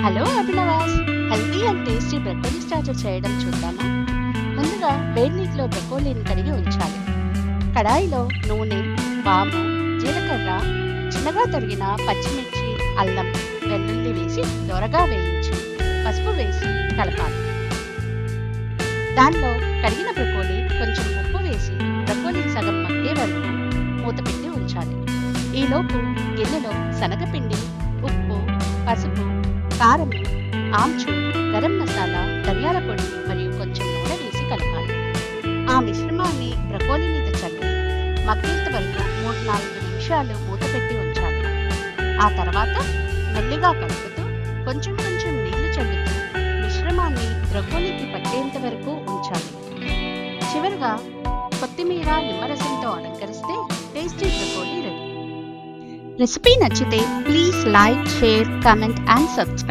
Hello Abhinavas, healthy and tasty broccoli starter చేయడం చూద్దామా? ముందుగా వేడి నీటిలో బ్రొకోలీని కడిగి ఉంచాలి. కడాయిలో నూనె, వాము, జీలకర్ర, చిన్నగా తరిగిన పచ్చిమిర్చి, అల్లం, వెల్లుల్లి వేసి దోరగా వేయించి పసుపు వేసి కలపాలి. దానిలో కడిగిన బ్రొకోలీ, కొంచెం ఉప్పు వేసి బ్రొకోలీ సగం మగ్గే వరకు మూత పెట్టి ఉంచాలి. ఈలోపు గిన్నెలో శనగపిండి, ఉప్పు, పసుపు, కారం, ఆమ్చూర్, గరం మసాలా, ధనియాల పొడి మరియు కొంచెం నూనె వేసి కలపాలి. ఆ మిశ్రమాన్ని బ్రొకోలీ మీద చల్లి మగ్గేంత వరకు 3-4 నిమిషాలు మూత పెట్టి ఉంచాలి. ఆ తర్వాత మెల్లిగా కలుపుతూ కొంచెం కొంచెం నీళ్లు చల్లుతూ మిశ్రమాన్ని బ్రొకోలీకి పట్టేంత వరకు ఉంచాలి. చివరగా కొత్తిమీర, నిమ్మరసంతో అలంకరిస్తే టేస్టీ బ్రొకోలీ రెడీ. రెసిపీ నచ్చితే please like, share, comment and subscribe.